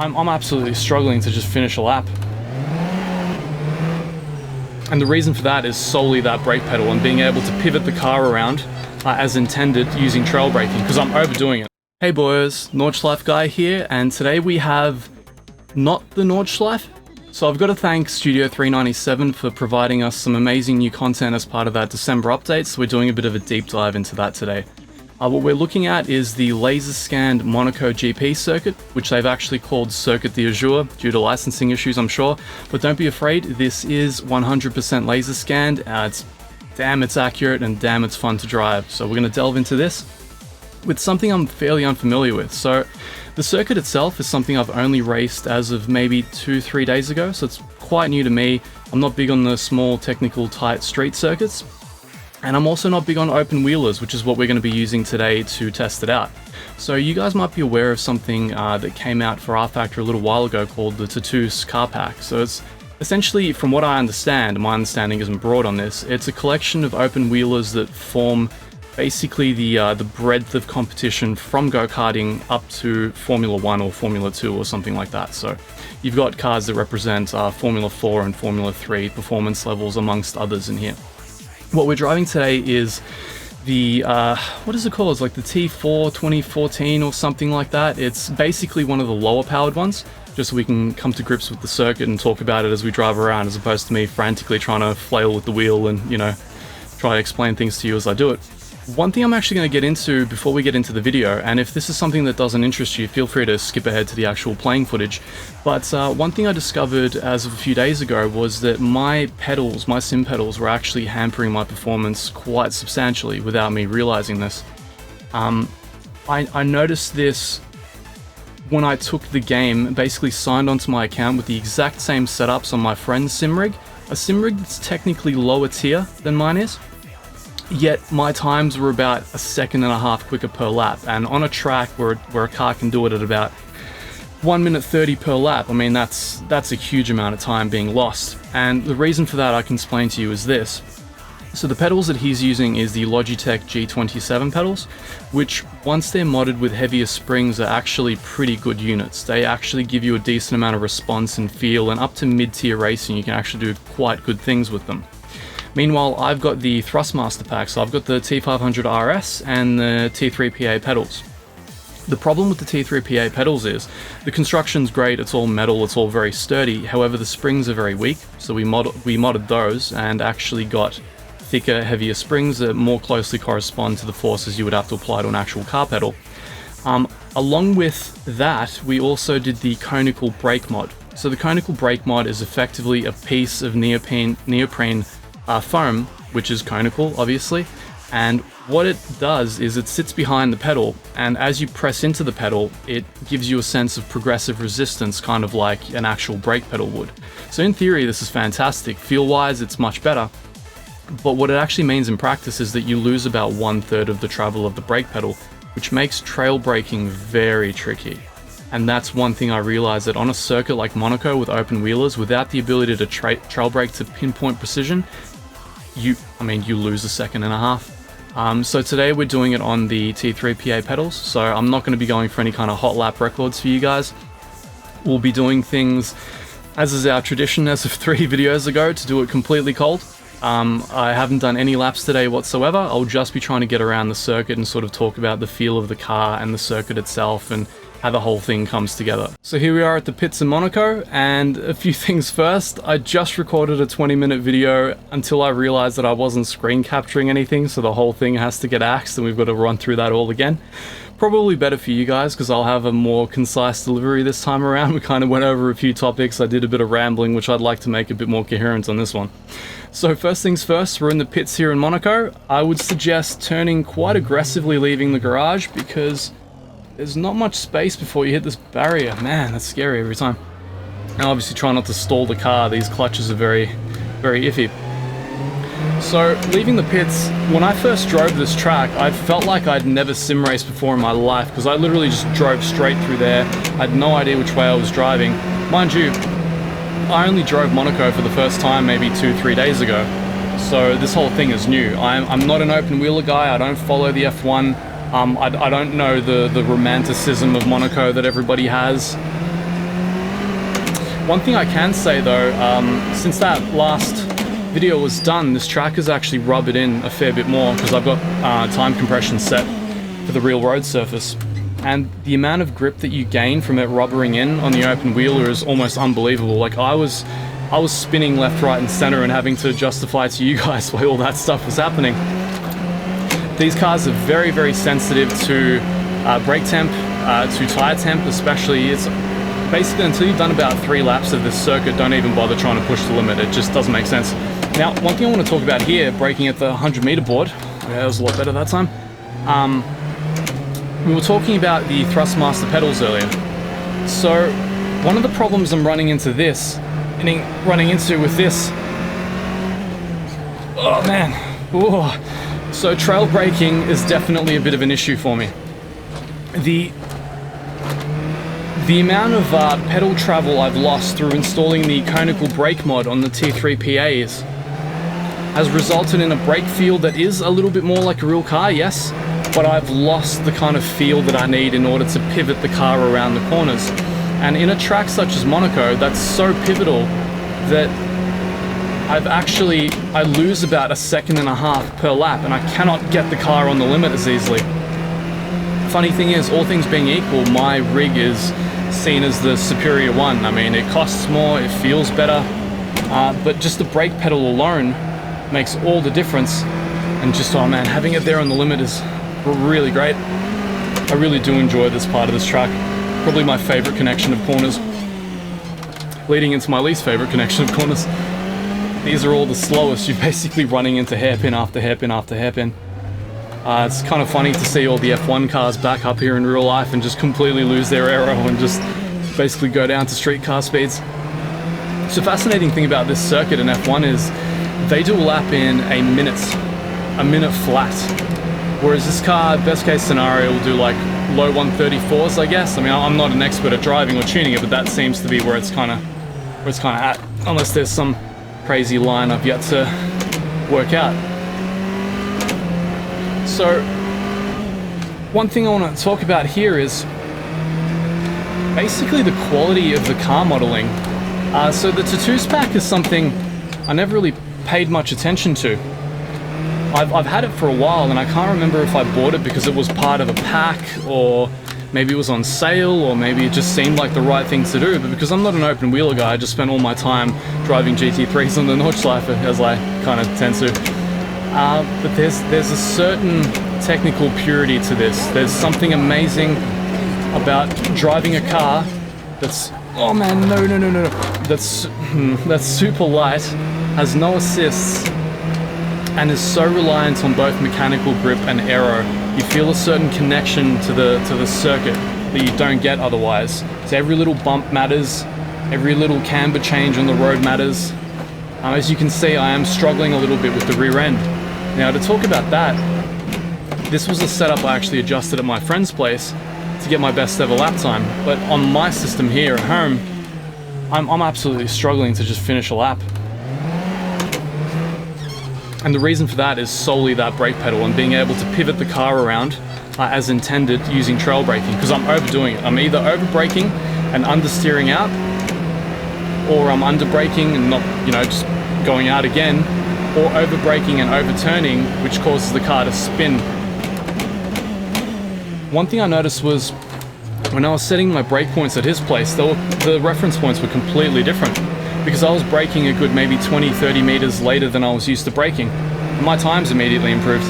I'm absolutely struggling to just finish a lap. And the reason for that is solely that brake pedal and being able to pivot the car around as intended using trail braking, because I'm overdoing it. Hey boys, Nordschleife guy here, and today we have not the Nordschleife. So I've got to thank Studio 397 for providing us some amazing new content as part of that December update, so we're doing a bit of a deep dive into that today. What we're looking at is the laser scanned Monaco GP circuit, which they've actually called Circuit d'Azur due to licensing issues, I'm sure. But don't be afraid, this is 100% laser scanned. Damn, it's accurate, and damn, it's fun to drive. So we're going to delve into this with something I'm fairly unfamiliar with. So the circuit itself is something I've only raced as of maybe 2-3 days ago, so it's quite new to me. I'm not big on the small, technical, tight street circuits. And I'm also not big on open wheelers, which is what we're going to be using today to test it out. So you guys might be aware of something that came out for rFactor a little while ago called the Tattoos Car Pack. So it's essentially, from what I understand, my understanding isn't broad on this, it's a collection of open wheelers that form basically the breadth of competition from go-karting up to Formula 1 or Formula 2 or something like that. So you've got cars that represent Formula 4 and Formula 3 performance levels amongst others in here. What we're driving today is the, what is it called? It's like the T4 2014 or something like that. It's basically one of the lower powered ones, just so we can come to grips with the circuit and talk about it as we drive around, as opposed to me frantically trying to flail with the wheel and, you know, try to explain things to you as I do it. One thing I'm actually going to get into before we get into the video, and if this is something that doesn't interest you, feel free to skip ahead to the actual playing footage, but one thing I discovered as of a few days ago was that my pedals, my sim pedals, were actually hampering my performance quite substantially without me realizing this. I noticed this when I took the game, basically signed onto my account with the exact same setups on my friend's sim rig, a sim rig that's technically lower tier than mine is. Yet my times were about 1.5 seconds quicker per lap, and on a track where a car can do it at about 1 minute 30 per lap, I mean that's a huge amount of time being lost. And the reason for that I can explain to you is this. So the pedals that he's using is the Logitech G27 pedals, which once they're modded with heavier springs are actually pretty good units. They actually give you a decent amount of response and feel, and up to mid-tier racing you can actually do quite good things with them. Meanwhile, I've got the Thrustmaster pack, so I've got the T500 RS and the T3PA pedals. The problem with the T3PA pedals is the construction's great, it's all metal, it's all very sturdy, however the springs are very weak, so we modded those and actually got thicker, heavier springs that more closely correspond to the forces you would have to apply to an actual car pedal. Along with that, we also did the conical brake mod. So the conical brake mod is effectively a piece of neoprene foam, which is conical, obviously, and what it does is it sits behind the pedal, and as you press into the pedal, it gives you a sense of progressive resistance, kind of like an actual brake pedal would. So in theory, this is fantastic. Feel-wise, it's much better, but what it actually means in practice is that you lose about 1/3 of the travel of the brake pedal, which makes trail braking very tricky. And that's one thing I realized, that on a circuit like Monaco with open wheelers, without the ability to trail brake to pinpoint precision, you lose 1.5 seconds. So today we're doing it on the T3PA pedals, so I'm not going to be going for any kind of hot lap records for you guys. We'll be doing things, as is our tradition as of 3 videos ago, to do it completely cold. I haven't done any laps today whatsoever. I'll just be trying to get around the circuit and sort of talk about the feel of the car and the circuit itself and how the whole thing comes together. So here we are at the pits in Monaco, and a few things first. I just recorded a 20-minute video until I realized that I wasn't screen capturing anything, so the whole thing has to get axed and we've got to run through that all again. Probably better for you guys because I'll have a more concise delivery this time around. We kind of went over a few topics. I did a bit of rambling, which I'd like to make a bit more coherent on this one. So first things first, we're in the pits here in Monaco. I would suggest turning quite aggressively, leaving the garage, because there's not much space before you hit this barrier. Man, that's scary every time. And obviously try not to stall the car. These clutches are very, very iffy. So leaving the pits, when I first drove this track, I felt like I'd never sim raced before in my life, because I literally just drove straight through there. I had no idea which way I was driving. Mind you, I only drove Monaco for the first time maybe 2-3 days ago. So this whole thing is new. I'm not an open wheeler guy. I don't follow the F1. I don't know the romanticism of Monaco that everybody has. One thing I can say though, since that last video was done, this track has actually rubbered in a fair bit more because I've got time compression set for the real road surface. And the amount of grip that you gain from it rubbering in on the open wheeler is almost unbelievable. Like I was spinning left, right and center and having to justify to you guys why all that stuff was happening. These cars are very, very sensitive to brake temp, to tire temp especially. It's basically until you've done about 3 laps of this circuit, don't even bother trying to push the limit. It just doesn't make sense. Now, one thing I want to talk about here, braking at the 100 meter board, yeah, that was a lot better that time. We were talking about the Thrustmaster pedals earlier. So one of the problems I'm running into with this, oh man, ooh. So trail braking is definitely a bit of an issue for me. The amount of pedal travel I've lost through installing the conical brake mod on the T3 PAs has resulted in a brake feel that is a little bit more like a real car, yes, but I've lost the kind of feel that I need in order to pivot the car around the corners. And in a track such as Monaco, that's so pivotal that I lose about 1.5 seconds per lap, and I cannot get the car on the limit as easily. Funny thing is, all things being equal, my rig is seen as the superior one. I mean, it costs more, it feels better, but just the brake pedal alone makes all the difference. And just, oh man, having it there on the limit is really great. I really do enjoy this part of this track. Probably my favorite connection of corners, leading into my least favorite connection of corners. These are all the slowest. You're basically running into hairpin after hairpin after hairpin. It's kind of funny to see all the F1 cars back up here in real life and just completely lose their aero and just basically go down to street car speeds. So the fascinating thing about this circuit in F1 is they do a lap in a minute flat. Whereas this car, best case scenario, will do like low 134s, I guess. I mean, I'm not an expert at driving or tuning it, but that seems to be where it's kind of at, unless there's some crazy line I've yet to work out. So one thing I want to talk about here is basically the quality of the car modeling. So the Tattoos pack is something I never really paid much attention to. I've had it for a while, and I can't remember if I bought it because it was part of a pack, or maybe it was on sale, or maybe it just seemed like the right thing to do. But because I'm not an open wheeler guy, I just spent all my time driving GT3s on the Nordschleife, as I kind of tend to. But there's a certain technical purity to this. There's something amazing about driving a car that's, oh man, no, that's super light, has no assists, and is so reliant on both mechanical grip and aero. You feel a certain connection to the circuit that you don't get otherwise. So every little bump matters, every little camber change on the road matters. As you can see, I am struggling a little bit with the rear end. Now, to talk about that, this was a setup I actually adjusted at my friend's place to get my best ever lap time. But on my system here at home, I'm absolutely struggling to just finish a lap. And the reason for that is solely that brake pedal and being able to pivot the car around as intended using trail braking, because I'm overdoing it. I'm either over braking and understeering out, or I'm under braking and not, just going out again, or over braking and overturning, which causes the car to spin. One thing I noticed was when I was setting my brake points at his place, the reference points were completely different, because I was braking a good maybe 20-30 meters later than I was used to braking. My times immediately improved.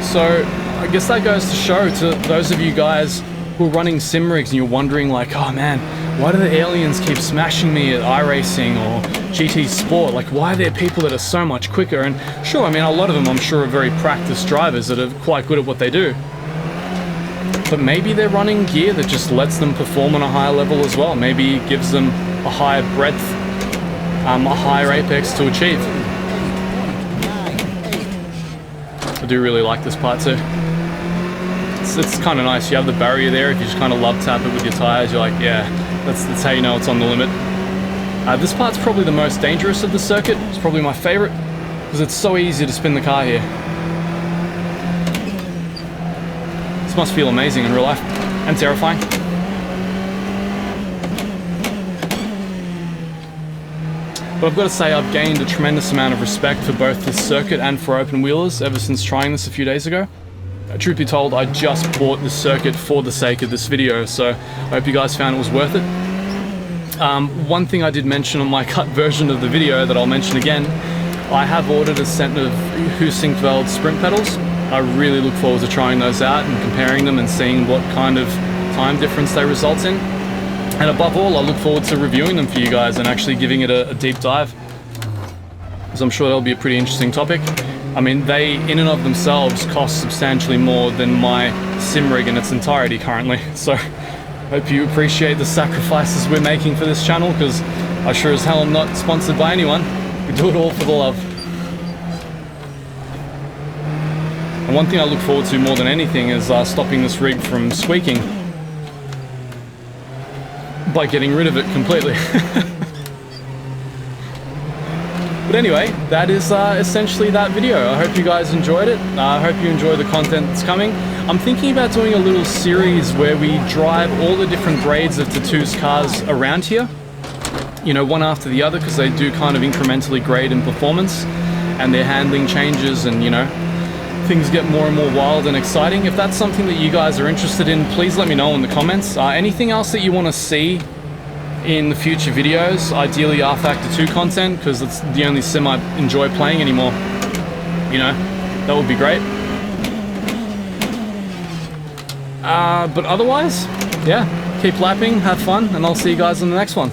So I guess that goes to show to those of you guys who are running sim rigs and you're wondering like, oh man, why do the aliens keep smashing me at iRacing or GT Sport? Like, why are there people that are so much quicker? And sure, I mean, a lot of them I'm sure are very practiced drivers that are quite good at what they do. But maybe they're running gear that just lets them perform on a higher level as well. Maybe it gives them a higher breadth, a higher apex to achieve. I do really like this part too. It's kind of nice. You have the barrier there. If you just kind of love tap it with your tires, you're like, yeah, that's how you know it's on the limit. This part's probably the most dangerous of the circuit. It's probably my favorite because it's so easy to spin the car here. This must feel amazing in real life and terrifying. But I've got to say I've gained a tremendous amount of respect for both this circuit and for open wheelers ever since trying this a few days ago. Truth be told, I just bought this circuit for the sake of this video, so I hope you guys found it was worth it. One thing I did mention on my cut version of the video that I'll mention again, I have ordered a set of Heusinkveld sprint pedals. I really look forward to trying those out and comparing them and seeing what kind of time difference they result in. And above all, I look forward to reviewing them for you guys and actually giving it a deep dive, because I'm sure that'll be a pretty interesting topic. I mean, they in and of themselves cost substantially more than my sim rig in its entirety currently, so hope you appreciate the sacrifices we're making for this channel, because I sure as hell am not sponsored by anyone. We do it all for the love. And one thing I look forward to more than anything is stopping this rig from squeaking by getting rid of it completely. But anyway, that is essentially that video. I hope you guys enjoyed it. I hope you enjoy the content that's coming. I'm thinking about doing a little series where we drive all the different grades of Tatoo's cars around here, you know, one after the other, because they do kind of incrementally grade in performance, and their handling changes, and you know, things get more and more wild and exciting. If that's something that you guys are interested in, please let me know in the comments. Anything else that you want to see in the future videos, ideally rFactor 2 content, because it's the only sim I enjoy playing anymore, you know, that would be great. But otherwise, yeah, keep lapping, have fun, and I'll see you guys in the next one.